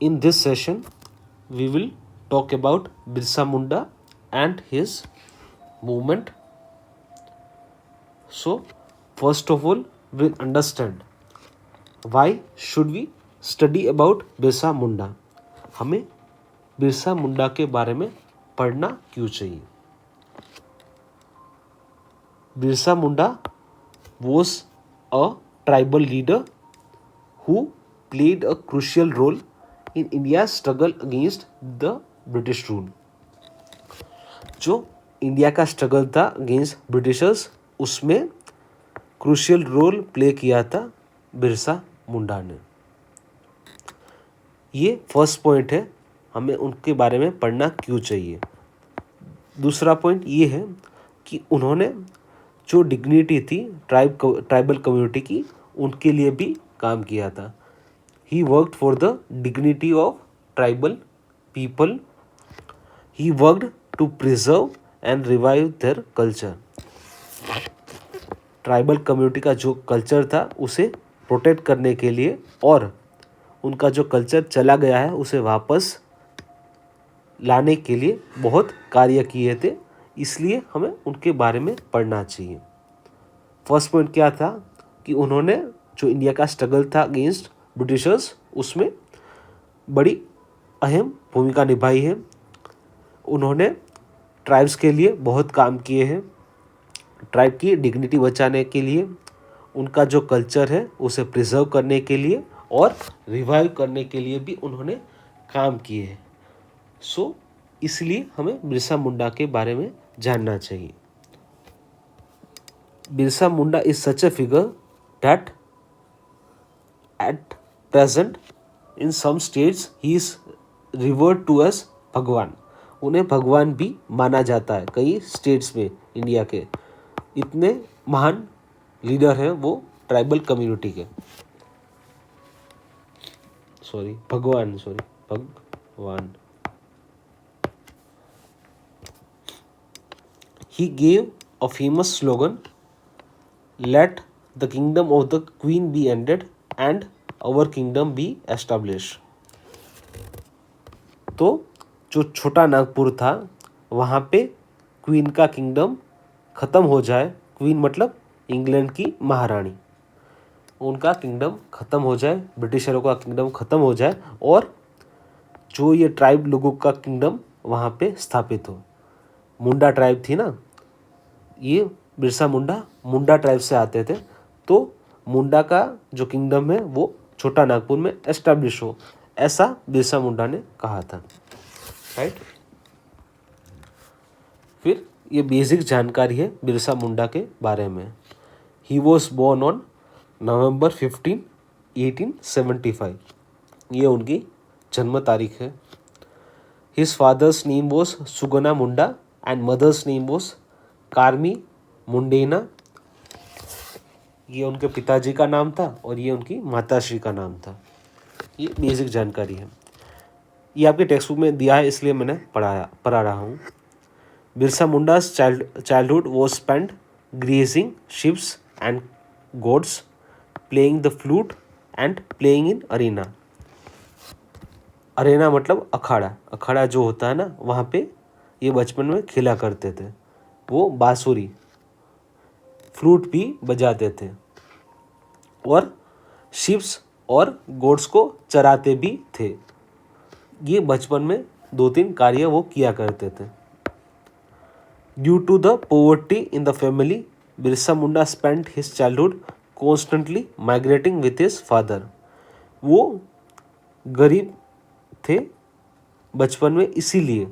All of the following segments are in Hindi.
In this session, we will talk about Birsa Munda and his movement. So, first of all, we'll understand why should we study about Birsa Munda. हमें बिरसा मुंडा के बारे में पढ़ना क्यों चाहिए. बिरसा मुंडा was a tribal leader who played a crucial role in India's struggle against the British rule. जो इंडिया का स्ट्रगल था अगेंस्ट ब्रिटिशर्स, उसमें क्रूशियल रोल प्ले किया था बिरसा मुंडा ने. ये फर्स्ट पॉइंट है, हमें उनके बारे में पढ़ना क्यों चाहिए. दूसरा पॉइंट ये है कि उन्होंने जो डिग्निटी थी ट्राइबल कम्युनिटी की, उनके लिए भी काम किया था. He worked for the dignity of tribal people. He worked to preserve and revive their culture. Tribal community का जो कल्चर था उसे प्रोटेक्ट करने के लिए और उनका जो कल्चर चला गया है उसे वापस लाने के लिए बहुत कार्य किए थे. इसलिए हमें उनके बारे में पढ़ना चाहिए. फर्स्ट पॉइंट क्या था कि उन्होंने जो इंडिया का स्ट्रगल था अगेंस्ट ब्रिटिशर्स, उसमें बड़ी अहम भूमिका निभाई है. उन्होंने ट्राइब्स के लिए बहुत काम किए हैं. ट्राइब की डिग्निटी बचाने के लिए, उनका जो कल्चर है उसे प्रिजर्व करने के लिए और रिवाइव करने के लिए भी उन्होंने काम किए हैं. सो इसलिए हमें बिरसा मुंडा के बारे में जानना चाहिए. Birsa Munda is such a figure that at present in some states he is revered to as Bhagwan. उन्हें भगवान भी माना जाता है कई स्टेट्स में इंडिया के. इतने महान लीडर हैं वो ट्राइबल कम्युनिटी के. भगवान. He gave a famous slogan, "Let the kingdom of the queen be ended and our kingdom be established." तो जो छोटा नागपुर था वहाँ पे क्वीन का किंगडम ख़त्म हो जाए. क्वीन मतलब इंग्लैंड की महारानी. उनका किंगडम ख़त्म हो जाए, ब्रिटिशरों का किंगडम ख़त्म हो जाए और जो ये ट्राइब लोगों का किंगडम वहाँ पे स्थापित हो. मुंडा ट्राइब थी ना, ये बिरसा मुंडा ट्राइब से आते थे. तो मुंडा का जो किंगडम है वो छोटा नागपुर में एस्टैब्लिश हो, ऐसा बिरसा मुंडा ने कहा था. राइट. फिर ये बेसिक जानकारी है बिरसा मुंडा के बारे में. He was born on November 15, 1875. ये उनकी जन्म तारीख है. His father's name was Sugna Munda and mother's name was Karmi Mundena. ये उनके पिताजी का नाम था और ये उनकी माताश्री का नाम था. ये बेसिक जानकारी है. ये आपके टेक्स्ट बुक में दिया है इसलिए मैंने पढ़ा रहा हूँ. Birsa Munda's childhood was spent grazing sheep and goats, playing the flute and playing in arena. Arena मतलब अखाड़ा. अखाड़ा जो होता है ना, वहाँ पे ये बचपन में खेला करते थे. वो बांसुरी, फ्लूट भी बजाते थे और शिप्स और गोट्स को चराते भी थे. ये बचपन में 2-3 कार्य वो किया करते थे. Due to the poverty in the family, Birsa Munda spent his childhood constantly migrating with his father. वो गरीब थे बचपन में, इसीलिए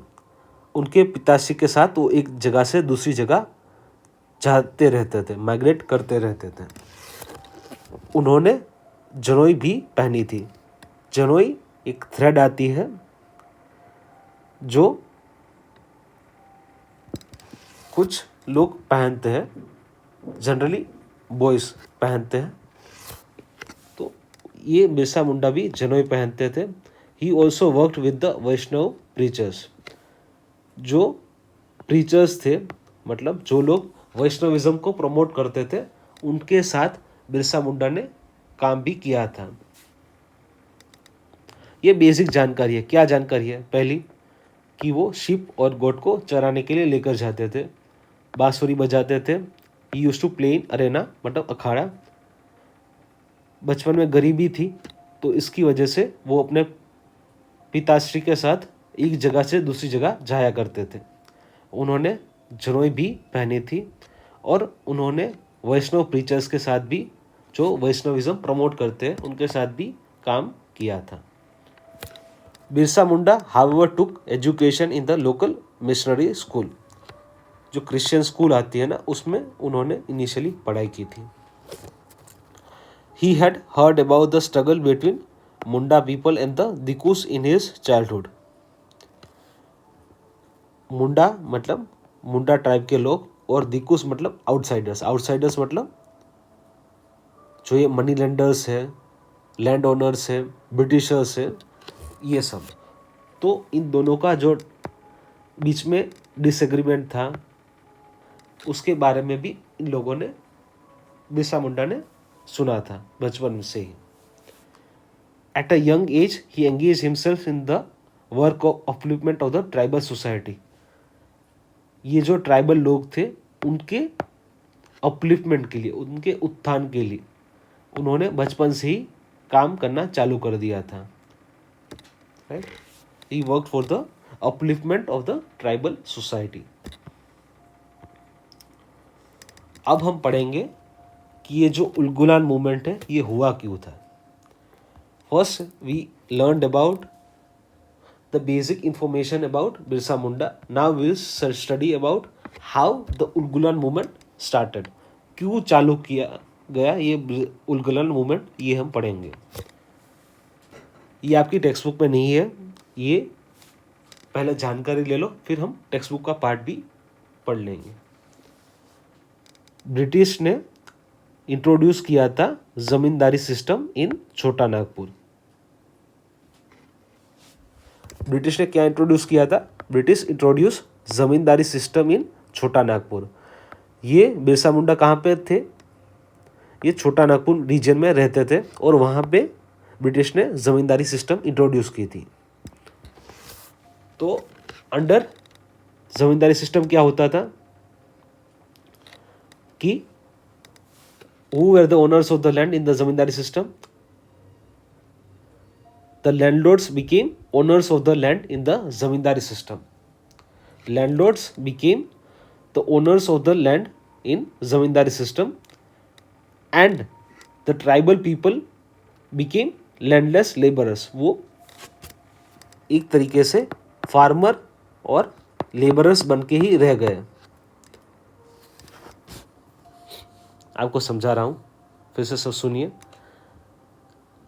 उनके पिताश्री के साथ वो एक जगह से दूसरी जगह जाते रहते थे, माइग्रेट करते रहते थे. उन्होंने जनोई भी पहनी थी. जनोई एक थ्रेड आती है जो कुछ लोग पहनते हैं, जनरली बॉयज़ पहनते हैं. तो ये बिरसा मुंडा भी जनोई पहनते थे. He also worked with the Vaishnav preachers. जो प्रीचर्स थे, मतलब जो लोग वैष्णविज्म को प्रमोट करते थे, उनके साथ बिरसा मुंडा ने काम भी किया था. ये बेसिक जानकारी है। क्या जानकारी है? पहली कि वो शिप और गोट को चराने के लिए लेकर जाते थे, बांसुरी बजाते थे। Used to play in arena, मतलब अखाड़ा। बचपन में गरीबी थी तो इसकी वजह से वो अपने पिताश्री के साथ एक जगह से दूसरी जगह जाया करते थे। उन्होंने जरोई भी पहनी थी और उन्होंने वैष्णव प्रीचर्स के साथ भी, जो वैष्णविज्म प्रमोट करते हैं, उनके साथ भी काम किया था। Birsa Munda however took education in the local missionary school, जो क्रिश्चियन स्कूल आती है ना, उसमें उन्होंने इनिशियली पढ़ाई की थी। He had heard about the struggle between Munda people and the Dikus in his childhood. मुंडा मतलब मुंडा ट्राइब के लोग, और दिकुस मतलब आउटसाइडर्स। आउटसाइडर्स मतलब जो ये मनी लेंडर्स है, लैंड ओनर्स है, ब्रिटिशर्स है, ये सब। तो इन दोनों का जो बीच में डिसएग्रीमेंट था, उसके बारे में भी इन लोगों ने, बिरसा मुंडा ने सुना था बचपन से ही। At a young age, he engaged himself in the work of upliftment of the tribal society. ये जो ट्राइबल लोग थे उनके अपलिफ्टमेंट के लिए, उनके उत्थान के लिए उन्होंने बचपन से ही काम करना चालू कर दिया था। Right, he work for the upliftment of the tribal society. अब हम पढ़ेंगे कि ये जो उलगुलान मूवमेंट है ये हुआ क्यों था। First, we learned about the basic information about Birsa Munda. Now we will study about how the Ulgulan movement started. क्यों चालू किया गया ये उलगुलान मूवमेंट, ये हम पढ़ेंगे। ये आपकी टेक्स्ट बुक में नहीं है, ये पहले जानकारी ले लो, फिर हम टेक्स्ट बुक का पार्ट भी पढ़ लेंगे। ब्रिटिश ने इंट्रोड्यूस किया था जमींदारी system in Chhota Nagpur. British ने क्या इंट्रोड्यूस किया था? British introduce zamindari system in Chhota Nagpur. ये बिरसा मुंडा कहाँ पे थे? ये छोटा नागपुर रीजन में रहते थे और वहाँ पे ब्रिटिश ने जमींदारी सिस्टम इंट्रोड्यूस की थी। तो अंडर जमींदारी सिस्टम क्या होता था कि who were the owners of the land in the zamindari system? The landlords became owners of the land in the zamindari system. Landlords became the owners of the land in zamindari system, and the tribal people became landless laborers. वो एक तरीके से फार्मर और लेबरर्स बन के ही रह गए। आपको समझा रहा हूँ, फिर से सब सुनिए।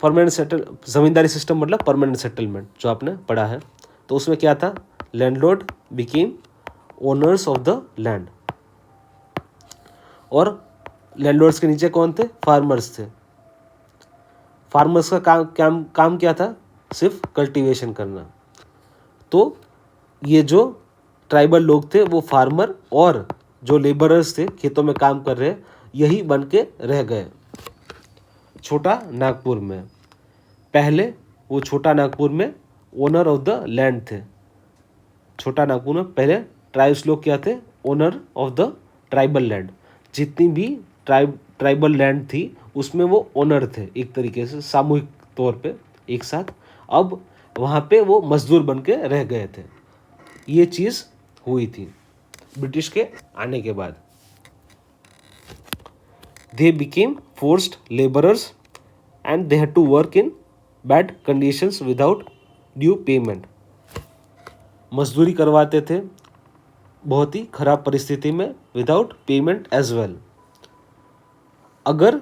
परमानेंट जमींदारी सिस्टम मतलब परमानेंट सेटलमेंट, जो आपने पढ़ा है। तो उसमें क्या था? Landlord became owners of the land, और लैंडलॉर्ड्स के नीचे कौन थे? फार्मर्स थे। फार्मर्स का काम क्या था? सिर्फ कल्टीवेशन करना। तो ये जो ट्राइबल लोग थे वो फार्मर और जो लेबरर्स थे खेतों में काम कर रहे, यही बन के रह गए छोटा नागपुर में। पहले वो छोटा नागपुर में ओनर ऑफ द लैंड थे। छोटा नागपुर में पहले ट्राइब्स लोग क्या थे? Owner of the tribal land. जितनी भी ट्राइबल लैंड थी उसमें वो ओनर थे, एक तरीके से सामूहिक तौर पे एक साथ। अब वहाँ पे वो मजदूर बन के रह गए थे। ये चीज़ हुई थी ब्रिटिश के आने के बाद। They became forced laborers and they had to work in bad conditions without due payment. मजदूरी करवाते थे बहुत ही खराब परिस्थिति में, विदाउट पेमेंट एज वेल। अगर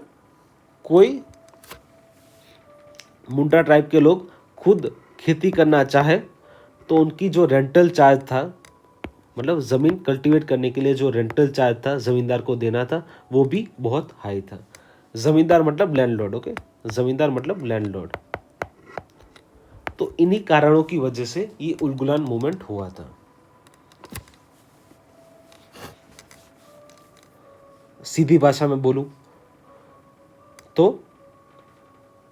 कोई मुंडा ट्राइब के लोग खुद खेती करना चाहे तो उनकी जो रेंटल चार्ज था, मतलब ज़मीन कल्टीवेट करने के लिए जो रेंटल चार्ज था ज़मींदार को देना था, वो भी बहुत हाई था। ज़मींदार मतलब लैंडलॉर्ड, ओके, ज़मींदार मतलब लैंडलॉर्ड। तो इन्हीं कारणों की वजह से ये उलगुलान मूवमेंट हुआ था। सीधी भाषा में बोलूं तो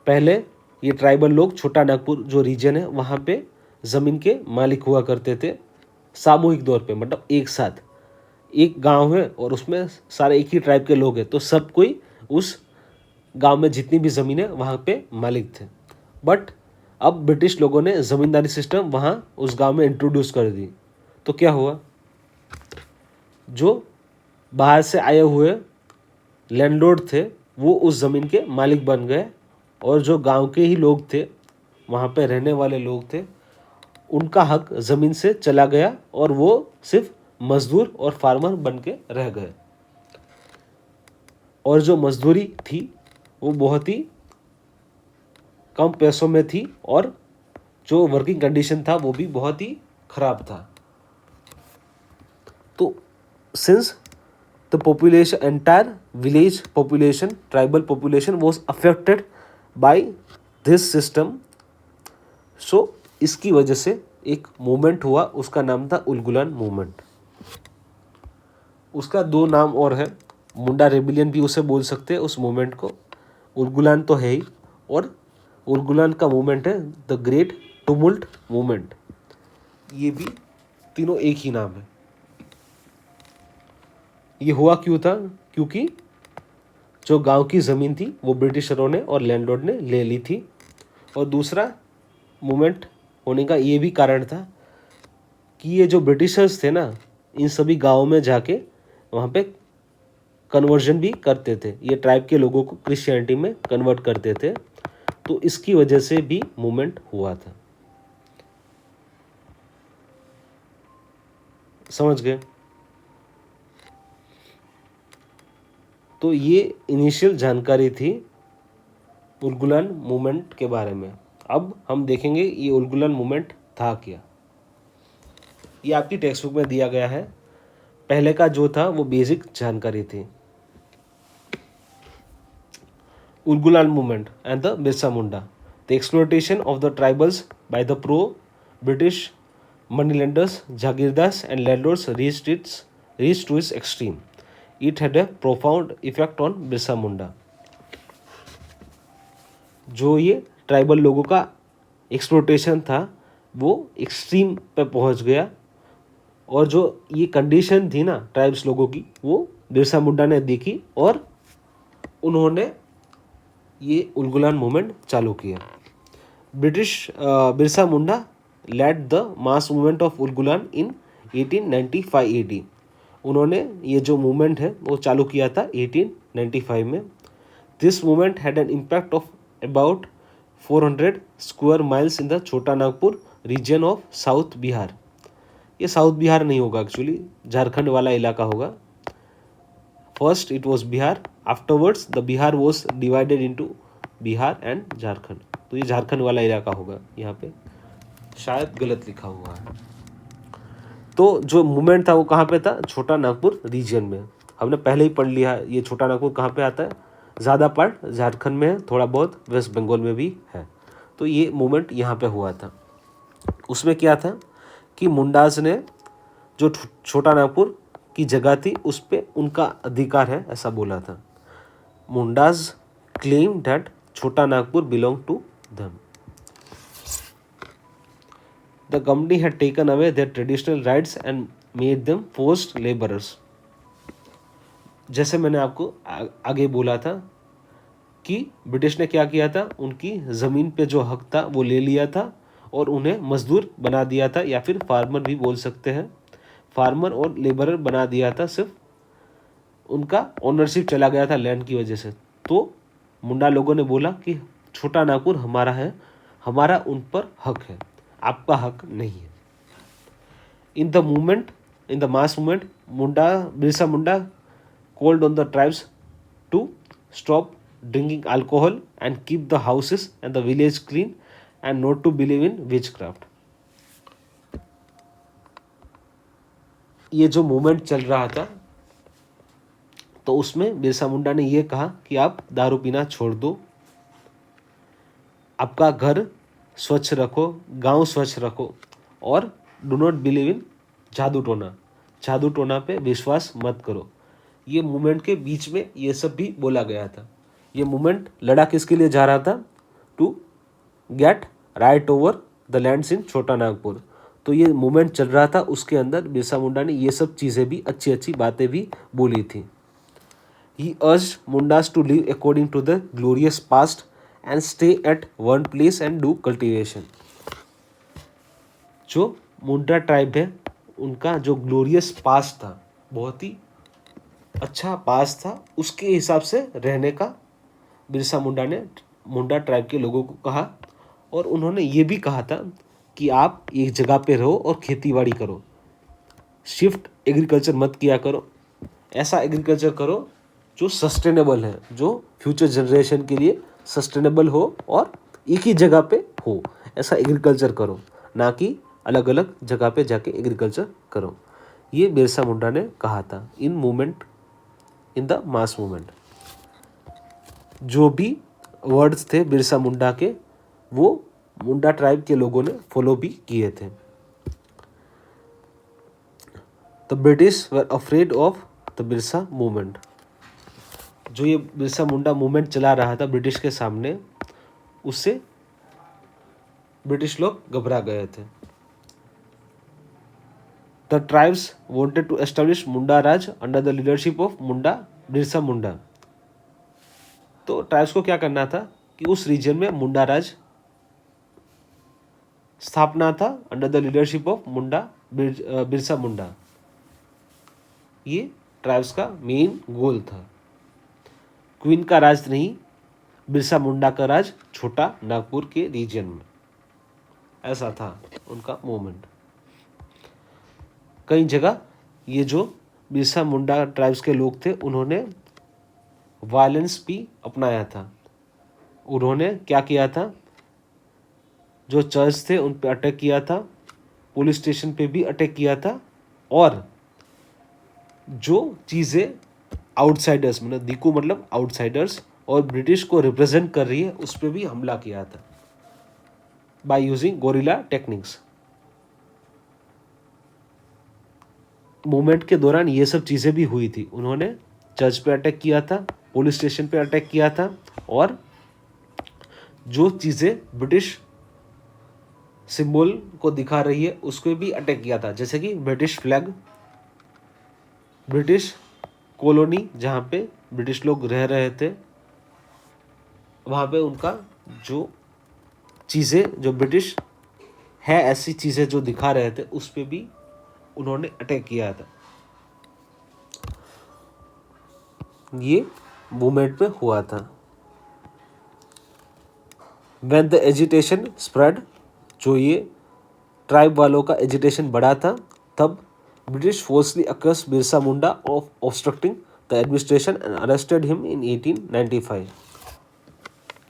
पहले ये ट्राइबल लोग छोटा नागपुर जो रीजन है वहाँ पे ज़मीन के मालिक हुआ करते थे सामूहिक तौर पे, मतलब एक साथ एक गांव है और उसमें सारे एक ही ट्राइब के लोग हैं, तो सब कोई उस गांव में जितनी भी ज़मीन है वहाँ पे मालिक थे। बट अब ब्रिटिश लोगों ने ज़मींदारी सिस्टम वहाँ उस गांव में इंट्रोड्यूस कर दी, तो क्या हुआ, जो बाहर से आए हुए लैंडलॉर्ड थे वो उस ज़मीन के मालिक बन गए, और जो गांव के ही लोग थे, वहाँ पे रहने वाले लोग थे, उनका हक ज़मीन से चला गया और वो सिर्फ मजदूर और फार्मर बन के रह गए। और जो मजदूरी थी वो बहुत ही कम पैसों में थी, और जो वर्किंग कंडीशन था वो भी बहुत ही ख़राब था। तो since the population, entire village population, tribal population was affected by this system, so इसकी वजह से एक मूवमेंट हुआ, उसका नाम था उलगुलान मूवमेंट। उसका दो नाम और है, मुंडा रेबिलियन भी उसे बोल सकते हैं उस मूवमेंट को, उलगुलान तो है ही, और उलगुलान का मूवमेंट है द ग्रेट टुमुल्ट मूवमेंट। ये भी तीनों एक ही नाम है। ये हुआ क्यों था, क्योंकि जो गांव की ज़मीन थी वो ब्रिटिशरों ने और लैंडलॉर्ड ने ले ली थी, और दूसरा मूवमेंट होने का ये भी कारण था कि ये जो ब्रिटिशर्स थे ना, इन सभी गांवों में जाके वहाँ पे कन्वर्जन भी करते थे, ये ट्राइब के लोगों को क्रिश्चियनिटी में कन्वर्ट करते थे, तो इसकी वजह से भी मूवमेंट हुआ था। समझ गए? तो ये इनिशियल जानकारी थी उलगुलान मूवमेंट के बारे में। अब हम देखेंगे ये उलगुलान मूवमेंट था क्या। ये आपकी टेक्स्ट बुक में दिया गया है। पहले का जो था वो बेसिक जानकारी थी। Ulgulan movement and the Birsa Munda, the exploitation of the tribals by the pro British moneylenders, jagirdars and landlords reached to its extreme. It had a profound effect on Birsa Munda. जो ये ट्राइबल लोगों का एक्सप्लोटेशन था वो एक्सट्रीम पे पहुंच गया, और जो ये कंडीशन थी ना ट्राइब्स लोगों की, वो बिरसा मुंडा ने देखी और उन्होंने ये उलगुलान मूवमेंट चालू किया। Birsa Munda led the mass movement of Ulgulan in 1895 AD। उन्होंने ये जो मूवमेंट है वो चालू किया था 1895 में। This movement had an impact of about 400 square miles in the Chota Nagpur region of south Bihar. ये साउथ बिहार नहीं होगा, एक्चुअली झारखंड वाला इलाका होगा। First it was Bihar, afterwards the Bihar was divided into Bihar and Jharkhand. तो ये झारखंड वाला इलाका होगा, यहाँ पे शायद गलत लिखा हुआ है। तो जो मूवमेंट था वो कहाँ पे था, छोटा नागपुर रीजन में। हमने पहले ही पढ़ लिया ये छोटा नागपुर कहाँ पे आता है, ज़्यादा पार्ट झारखंड में है, थोड़ा बहुत वेस्ट बंगाल में भी है। तो ये मूवमेंट यहाँ पे हुआ था। उसमें क्या था कि मुंडाज ने जो छोटा नागपुर की जगह थी उस पर उनका अधिकार है ऐसा बोला था। Mundas claim that Chhota Nagpur belong to them. The company had taken away their traditional rights and made them forced laborers. जैसे मैंने आपको आगे बोला था कि ब्रिटिश ने क्या किया था, उनकी ज़मीन पे जो हक था वो ले लिया था और उन्हें मजदूर बना दिया था, या फिर फार्मर भी बोल सकते हैं, फार्मर और लेबरर बना दिया था। सिर्फ उनका ओनरशिप चला गया था लैंड की वजह से। तो मुंडा लोगों ने बोला कि छोटा नागपुर हमारा है, हमारा उन पर हक है, आपका हक नहीं है। In the movement, in the mass movement, Birsa Munda called on the tribes to stop drinking alcohol and keep the houses and the village clean and not to believe in witchcraft. ये जो मूवमेंट चल रहा था तो उसमें बिरसा मुंडा ने ये कहा कि आप दारू पीना छोड़ दो, आपका घर स्वच्छ रखो, गांव स्वच्छ रखो, और डू नॉट बिलीव इन जादू टोना, जादू टोना पे विश्वास मत करो। ये मूवमेंट के बीच में ये सब भी बोला गया था। ये मूवमेंट लड़ा किसके लिए जा रहा था, to get right over the lands in Chhota Nagpur. तो ये मूवमेंट चल रहा था, उसके अंदर बिरसा मुंडा ने ये सब चीज़ें भी, अच्छी अच्छी बातें भी बोली थी। He urged Mundas to live according to the glorious past and stay at one place and do cultivation. जो मुंडा ट्राइब है उनका जो ग्लोरियस पास्ट था, बहुत ही अच्छा पास्ट था, उसके हिसाब से रहने का बिरसा मुंडा ने मुंडा ट्राइब के लोगों को कहा। और उन्होंने ये भी कहा था कि आप एक जगह पे रहो और खेती बाड़ी करो, शिफ्ट एग्रीकल्चर मत किया करो, ऐसा एग्रीकल्चर करो जो सस्टेनेबल है, जो फ्यूचर जनरेशन के लिए सस्टेनेबल हो और एक ही जगह पे हो, ऐसा एग्रीकल्चर करो, ना कि अलग अलग जगह पे जाके एग्रीकल्चर करो। ये बिरसा मुंडा ने कहा था in movement, in the mass movement. जो भी वर्ड्स थे बिरसा मुंडा के, वो मुंडा ट्राइब के लोगों ने फॉलो भी किए थे। The British were afraid of the Birsa movement. जो ये बिरसा मुंडा मूवमेंट चला रहा था ब्रिटिश के सामने, उससे ब्रिटिश लोग घबरा गए थे। The tribes wanted to establish Munda Raj under the leadership of Munda Birsa Munda. तो ट्राइब्स को क्या करना था कि उस रीजन में मुंडा राज स्थापना था under the leadership of Munda Birsa Munda. ये ट्राइब्स का मेन गोल था। क्वीन का राज नहीं, बिरसा मुंडा का राज छोटा नागपुर के रीजन में, ऐसा था उनका मूवमेंट। कई जगह ये जो बिरसा मुंडा ट्राइब्स के लोग थे, उन्होंने वायलेंस भी अपनाया था। उन्होंने क्या किया था, जो चर्च थे उन पे अटैक किया था, पुलिस स्टेशन पे भी अटैक किया था, और जो चीज़ें आउटसाइडर्स, मतलब दिकू मतलब आउटसाइडर्स और ब्रिटिश को रिप्रेजेंट कर रही है, उस पर भी हमला किया था by using gorilla techniques. Movement के दौरान ये सब चीज़ें भी हुई थी। उन्होंने चर्च पे अटैक किया था, पुलिस स्टेशन पे अटैक किया था, और जो चीज़ें ब्रिटिश सिंबल को दिखा रही है उस पर भी अटैक किया था, जैसे कि ब्रिटिश फ्लैग, ब्रिटिश कॉलोनी जहाँ पे ब्रिटिश लोग रह रहे थे, वहाँ पे उनका जो चीज़ें, जो ब्रिटिश है ऐसी चीज़ें जो दिखा रहे थे, उस पर भी उन्होंने अटैक किया था। ये मूवमेंट में हुआ था। When the agitation spread, जो ये ट्राइब वालों का एजिटेशन बढ़ा था, तब British forcefully accused Birsa Munda of obstructing the administration and arrested him in 1895।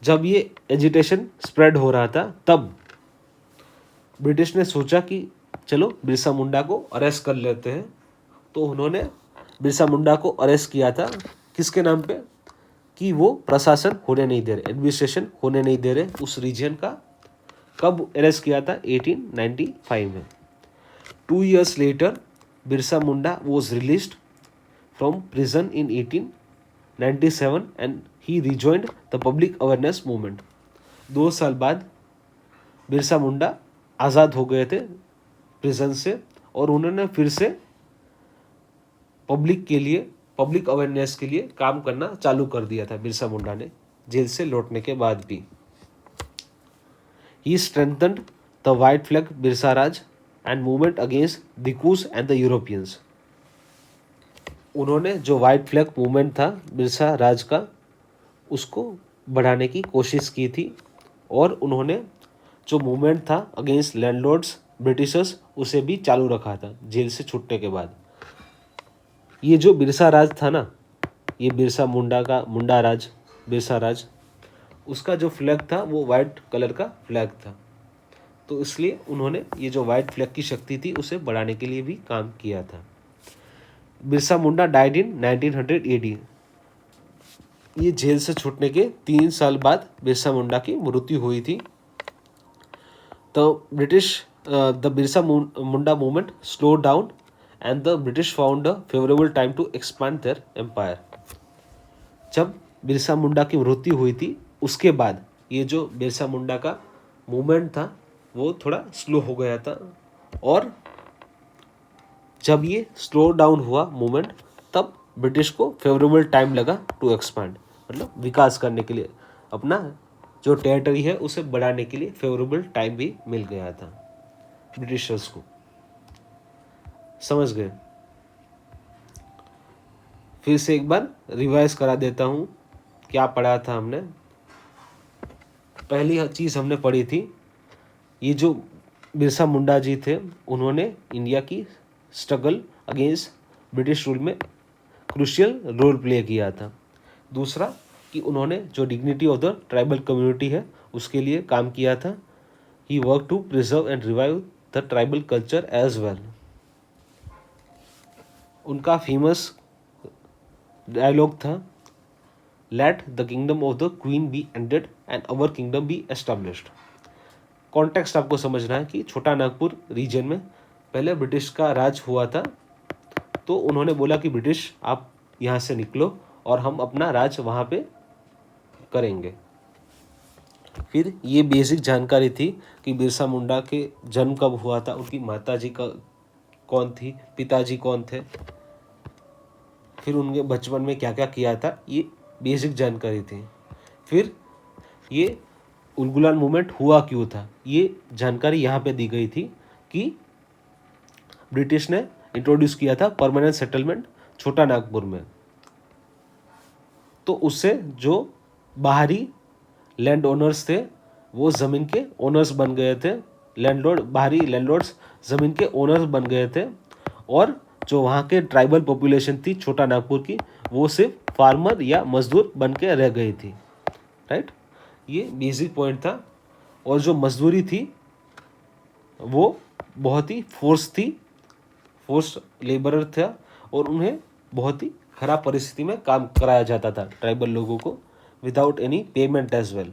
जब ये एजिटेशन स्प्रेड हो रहा था, तब ब्रिटिश ने सोचा कि चलो बिरसा मुंडा को अरेस्ट कर लेते हैं। तो उन्होंने बिरसा मुंडा को अरेस्ट किया था, किसके नाम पे, कि वो प्रशासन होने नहीं दे रहे, एडमिनिस्ट्रेशन होने नहीं दे रहे उस रीजन का। कब अरेस्ट किया था, 1895 में। 2 years later Birsa Munda was released from prison in 1897 and he rejoined the public awareness movement. 2 साल बाद बिरसा मुंडा आज़ाद हो गए थे प्रिजन से, और उन्होंने फिर से पब्लिक के लिए, पब्लिक अवेयरनेस के लिए काम करना चालू कर दिया था बिरसा मुंडा ने, जेल से लौटने के बाद भी। He strengthened the white flag Birsa Raj and movement against दिकूस and the Europeans। उन्होंने जो वाइट फ्लैग मूवमेंट था बिरसा राज का, उसको बढ़ाने की कोशिश की थी, और उन्होंने जो मूवमेंट था अगेंस्ट लैंडलॉर्ड्स ब्रिटिशर्स, उसे भी चालू रखा था जेल से छूटने के बाद। ये जो बिरसा राज था ना, ये बिरसा मुंडा का मुंडा राज, बिरसा राज, उसका जो फ्लैग था वो वाइट कलर का फ्लैग था। तो इसलिए उन्होंने ये जो वाइट फ्लैग की शक्ति थी उसे बढ़ाने के लिए भी काम किया था। बिरसा मुंडा डाइड इन 1900 AD। ये जेल से छूटने के 3 साल बाद बिरसा मुंडा की मृत्यु हुई थी। तो the Birsa Munda movement slow down and the British found a favourable time to expand their empire. जब बिरसा मुंडा की मृत्यु हुई थी, उसके बाद ये जो बिरसा मुंडा का मूवमेंट था वो थोड़ा स्लो हो गया था, और जब ये स्लो डाउन हुआ मूवमेंट, तब ब्रिटिश को फेवरेबल टाइम लगा टू एक्सपांड, मतलब विकास करने के लिए, अपना जो टेरिटरी है उसे बढ़ाने के लिए फेवरेबल टाइम भी मिल गया था ब्रिटिशर्स को। समझ गए? फिर से एक बार रिवाइज करा देता हूँ क्या पढ़ा था हमने। पहली चीज़ हमने पढ़ी थी, ये जो बिरसा मुंडा जी थे उन्होंने इंडिया की स्ट्रगल अगेंस्ट ब्रिटिश रूल में क्रूशियल रोल प्ले किया था। दूसरा कि उन्होंने जो dignity of the tribal community है उसके लिए काम किया था। He work to preserve and revive the tribal culture as well. उनका फेमस डायलॉग था, let the kingdom of the queen be ended and our kingdom be established. Context आपको समझना है कि छोटा नागपुर रीजन में पहले ब्रिटिश का राज हुआ था, तो उन्होंने बोला कि ब्रिटिश आप यहाँ से निकलो और हम अपना राज वहाँ पे करेंगे। फिर ये बेसिक जानकारी थी कि बिरसा मुंडा के जन्म कब हुआ था, उनकी माताजी का कौन थी, पिताजी कौन थे, फिर उनके बचपन में क्या क्या किया था, ये बेसिक जानकारी थी। फिर ये उलगुलान मूवमेंट हुआ क्यों था, ये जानकारी यहाँ पे दी गई थी कि ब्रिटिश ने इंट्रोड्यूस किया था परमानेंट सेटलमेंट छोटा नागपुर में, तो उससे जो बाहरी लैंड ओनर्स थे वो ज़मीन के ओनर्स बन गए थे, लैंडलॉर्ड, बाहरी लैंडलॉर्ड्स ज़मीन के ओनर्स बन गए थे, और जो वहाँ के ट्राइबल पॉपुलेशन थी छोटा नागपुर की वो सिर्फ फार्मर या मजदूर बन के रह गई थी। राइट, ये बेसिक पॉइंट था। और जो मजदूरी थी वो बहुत ही फोर्स लेबरर था, और उन्हें बहुत ही खराब परिस्थिति में काम कराया जाता था ट्राइबल लोगों को without any payment as well.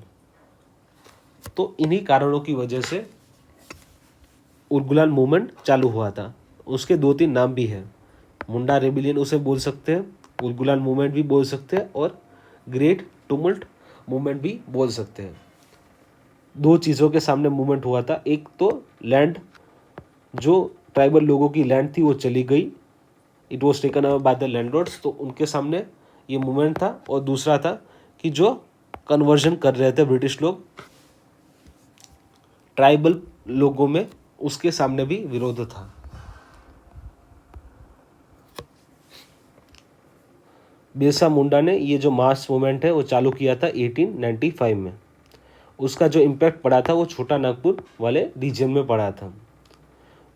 तो इन्हीं कारणों की वजह से उलगुलान मूवमेंट चालू हुआ था। उसके 2-3 नाम भी हैं, मुंडा रेबिलियन उसे बोल सकते हैं, उलगुलान मूवमेंट भी बोल सकते हैं, और ग्रेट टुमल्ट मूवमेंट भी बोल सकते हैं। 2 चीज़ों के सामने मूवमेंट हुआ था, एक तो लैंड, जो ट्राइबल लोगों की लैंड थी वो चली गई, it was taken away by the landlords, तो उनके सामने ये मूवमेंट था। और दूसरा था कि जो कन्वर्जन कर रहे थे ब्रिटिश लोग ट्राइबल लोगों में, उसके सामने भी विरोध था। बिरसा मुंडा ने ये जो मास मूवमेंट है वो चालू किया था 1895 में। उसका जो इम्पैक्ट पड़ा था वो छोटा नागपुर वाले रीजन में पड़ा था।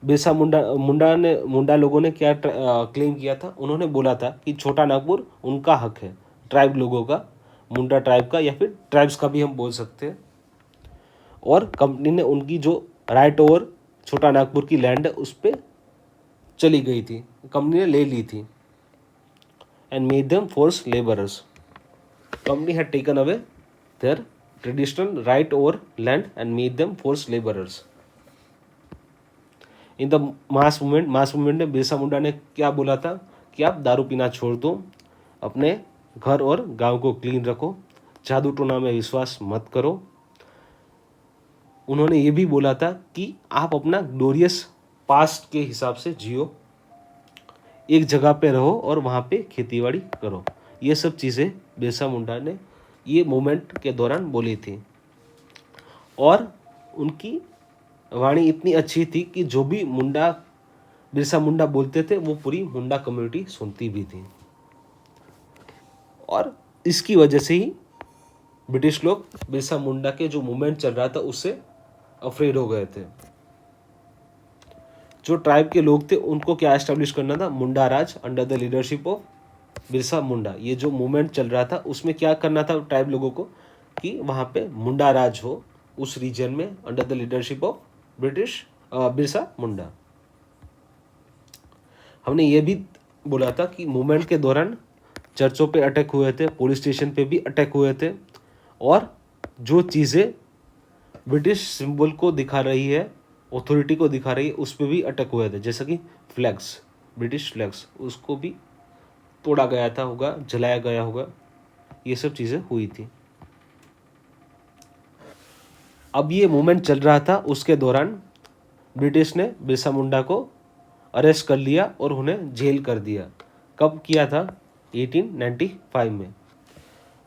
बिरसा मुंडा लोगों ने क्या क्लेम किया था, उन्होंने बोला था कि छोटा नागपुर उनका हक है, ट्राइब लोगों का, मुंडा ट्राइब का, या फिर ट्राइब्स का भी हम बोल सकते हैं। और कंपनी ने उनकी जो राइट ओवर छोटा नागपुर की लैंड है उस पर चली गई थी, कंपनी ने ले ली थी, and made them force labourers. Company had taken away there traditional right over land and made them force labourers. In the mass movement में बिरसा मुंडा ने क्या बोला था कि आप दारू पीना छोड़ दो, अपने घर और गांव को क्लीन रखो, जादू टोना में विश्वास मत करो। उन्होंने ये भी बोला था कि आप अपना ग्लोरियस पास्ट के हिसाब से जियो, एक जगह पे रहो और वहाँ पे खेतीबाड़ी करो। ये सब चीज़ें बिरसा मुंडा ने ये मूवमेंट के दौरान बोली थी, और उनकी वाणी इतनी अच्छी थी कि जो भी बिरसा मुंडा बोलते थे वो पूरी मुंडा कम्युनिटी सुनती भी थी। और इसकी वजह से ही ब्रिटिश लोग बिरसा मुंडा के जो मूवमेंट चल रहा था उससे अफ्रेड हो गए थे। जो ट्राइब के लोग थे उनको क्या एस्टेब्लिश करना था, Munda Raj under the leadership of Birsa Munda. ये जो मूवमेंट चल रहा था उसमें क्या करना था ट्राइब लोगों को कि वहाँ पे मुंडा राज हो उस रीजन में under the leadership of Birsa Munda. हमने ये भी बोला था कि मूवमेंट के दौरान चर्चों पे अटैक हुए थे, पुलिस स्टेशन पे भी अटैक हुए थे, और जो चीज़ें ब्रिटिश सिंबल को दिखा रही है, ऑथोरिटी को दिखा रही है, उस पर भी अटैक हुए थे, जैसा कि फ्लैग्स, ब्रिटिश फ्लैग्स, उसको भी तोड़ा गया था होगा, जलाया गया होगा, ये सब चीज़ें हुई थी। अब ये मूवमेंट चल रहा था, उसके दौरान ब्रिटिश ने बिरसा मुंडा को अरेस्ट कर लिया और उन्हें जेल कर दिया। कब किया था? 1895 में।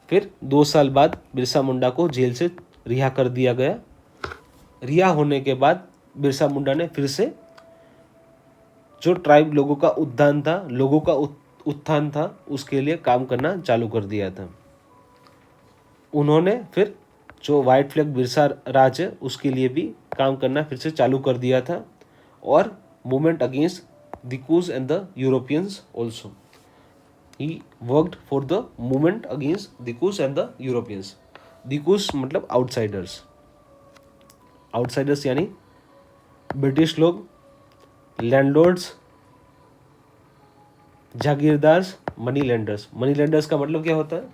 फिर 2 साल बाद बिरसा मुंडा को जेल से रिहा कर दिया गया। रिहा होने के बाद बिरसा मुंडा ने फिर से जो ट्राइब लोगों का उत्थान था उसके लिए काम करना चालू कर दिया था। उन्होंने फिर जो वाइट फ्लैग बिरसा राज है उसके लिए भी काम करना फिर से चालू कर दिया था, और movement against the dikus and the Europeans also. He worked for the movement against the dikus and the Europeans. The dikus मतलब आउटसाइडर्स, आउटसाइडर्स यानी ब्रिटिश लोग, landlords, jagirdars, money lenders. Money lenders का मतलब क्या होता है?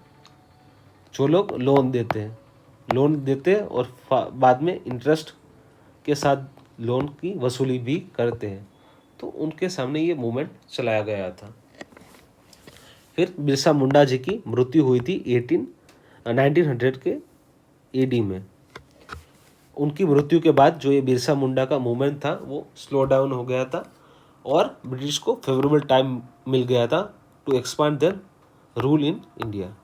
जो लोग लोन देते हैं और बाद में इंटरेस्ट के साथ लोन की वसूली भी करते हैं, तो उनके सामने ये मूवमेंट चलाया गया था। फिर बिरसा मुंडा जी की मृत्यु हुई थी 1900 के AD में। उनकी मृत्यु के बाद जो ये बिरसा मुंडा का मूवमेंट था वो स्लो डाउन हो गया था, और ब्रिटिश को फेवरेबल टाइम मिल गया था to expand their rule in India.